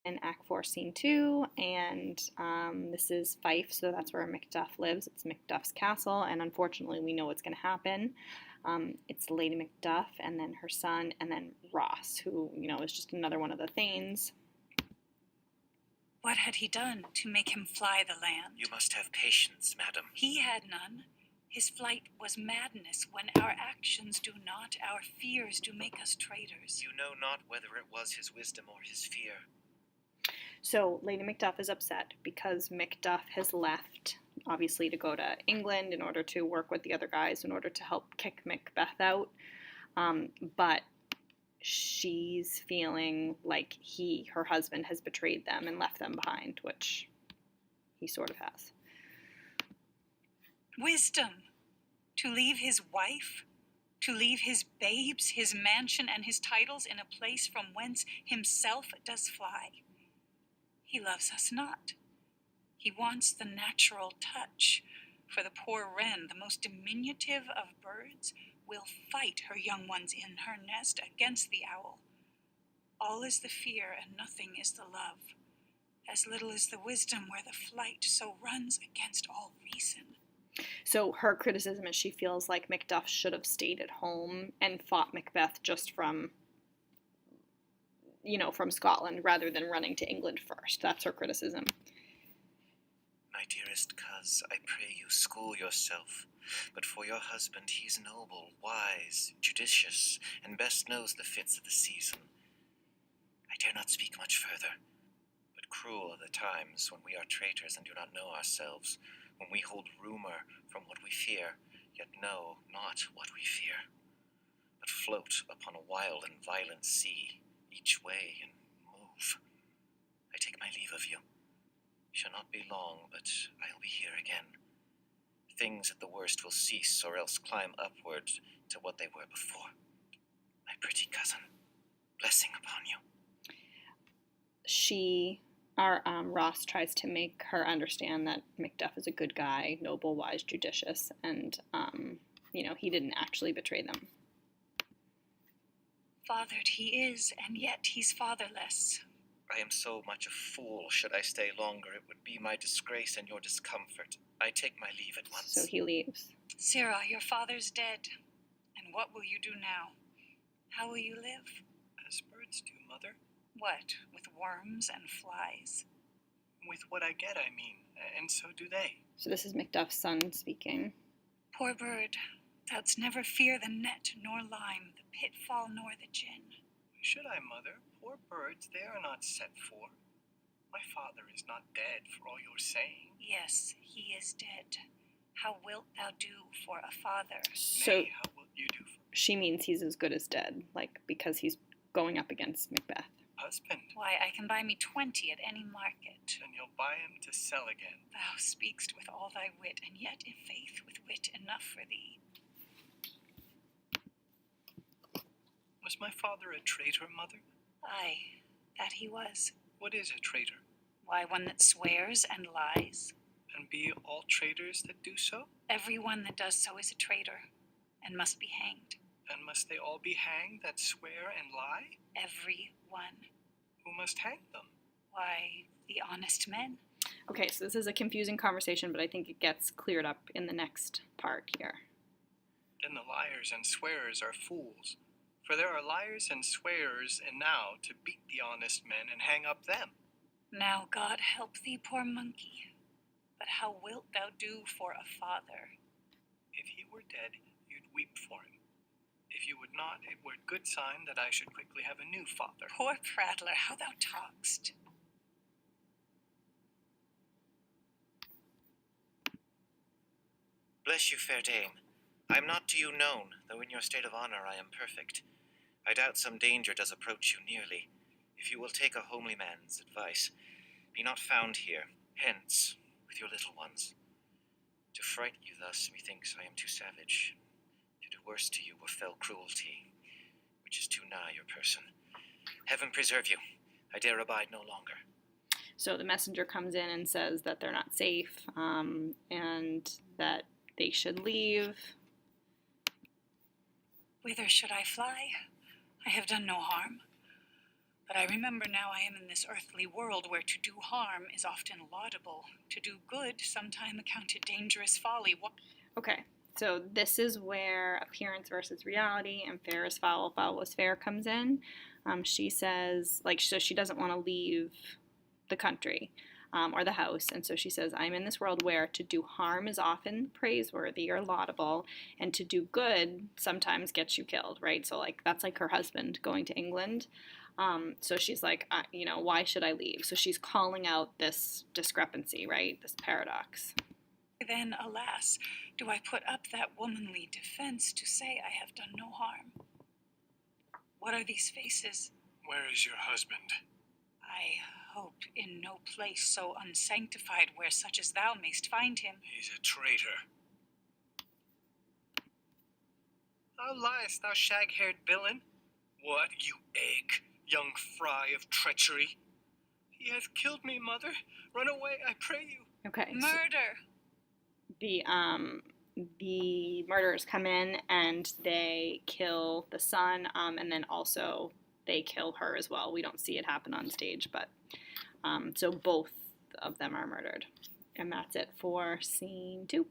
in Act 4, Scene 2, and this is Fife, so that's where Macduff lives. It's Macduff's castle, and unfortunately, we know what's going to happen. It's Lady Macduff, and then her son, and then Ross, who, is just another one of the Thanes. What had he done to make him fly the land? You must have patience, madam. He had none. His flight was madness. When our actions do not, our fears do make us traitors. You know not whether it was his wisdom or his fear. So Lady Macduff is upset because Macduff has left, obviously, to go to England in order to work with the other guys in order to help kick Macbeth out. But she's feeling like her husband has betrayed them and left them behind, which he sort of has. Wisdom. To leave his wife, to leave his babes, his mansion, and his titles in a place from whence himself does fly. He loves us not. He wants the natural touch. For the poor wren, the most diminutive of birds, will fight her young ones in her nest against the owl. All is the fear, and nothing is the love. As little is the wisdom where the flight so runs against all reason. So her criticism is she feels like Macduff should have stayed at home and fought Macbeth just from Scotland rather than running to England first. That's her criticism. My dearest coz, I pray you school yourself. But for your husband, he's noble, wise, judicious, and best knows the fits of the season. I dare not speak much further, but cruel are the times when we are traitors and do not know ourselves, when we hold rumor from what we fear, yet know not what we fear, but float upon a wild and violent sea, each way and move. I take my leave of you. Shall not be long, but I'll be here again. Things at the worst will cease, or else climb upward to what they were before. My pretty cousin, blessing upon you. Ross tries to make her understand that Macduff is a good guy, noble, wise, judicious, and, he didn't actually betray them. Fathered he is, and yet he's fatherless. I am so much a fool. Should I stay longer, it would be my disgrace and your discomfort. I take my leave at once. So he leaves. Sarah, your father's dead. And what will you do now? How will you live? As birds do, mother. What, with worms and flies? With what I get, I mean, and so do they. So this is Macduff's son speaking. Poor bird, thou'dst never fear the net nor lime, the pitfall nor the gin. Should I, mother? Poor birds, they are not set for. My father is not dead, for all your saying. Yes, he is dead. How wilt thou do for a father? So Nay, how wilt you do for she means he's as good as dead, because he's going up against Macbeth. husband? Why, I can buy me 20 at any market. And you'll buy him to sell again. Thou speak'st with all thy wit, and yet, in faith, with wit enough for thee. Was my father a traitor, mother? Aye, that he was. What is a traitor? Why, one that swears and lies. And be all traitors that do so? Every one that does so is a traitor, and must be hanged. And must they all be hanged that swear and lie? Every one. Who must hang them? Why, the honest men. Okay, so this is a confusing conversation, but I think it gets cleared up in the next part here. Then the liars and swearers are fools. For there are liars and swearers enow to beat the honest men and hang up them. Now God help thee, poor monkey. But how wilt thou do for a father? If he were dead, you'd weep for him. If you would not, it were a good sign that I should quickly have a new father. Poor prattler, how thou talk'st. Bless you, fair dame. I am not to you known, though in your state of honour I am perfect. I doubt some danger does approach you nearly. If you will take a homely man's advice, be not found here, hence, with your little ones. To fright you thus, methinks I am too savage. To do worse to you were fell cruelty, which is too nigh your person. Heaven preserve you. I dare abide no longer. So the messenger comes in and says that they're not safe, and that they should leave. Whither should I fly? I have done no harm. But I remember now I am in this earthly world where to do harm is often laudable, to do good sometime accounted dangerous folly. Okay, so this is where appearance versus reality and fair is foul, foul is fair comes in. She says, like, so she doesn't want to leave the country or the house, and so she says, I'm in this world where to do harm is often praiseworthy or laudable, and to do good sometimes gets you killed, right? So, like, that's like her husband going to England. So she's like, why should I leave? So she's calling out this discrepancy, right? This paradox. Then, alas, do I put up that womanly defense to say I have done no harm? What are these faces? Where is your husband? I hope in no place so unsanctified where such as thou mayst find him. He's a traitor. How liest thou, shag-haired villain? What, you egg, young fry of treachery? He hath killed me, mother. Run away, I pray you. Okay. Murder! The murderers come in and they kill the son, and then also they kill her as well. We don't see it happen on stage, but so both of them are murdered. And that's it for scene 2.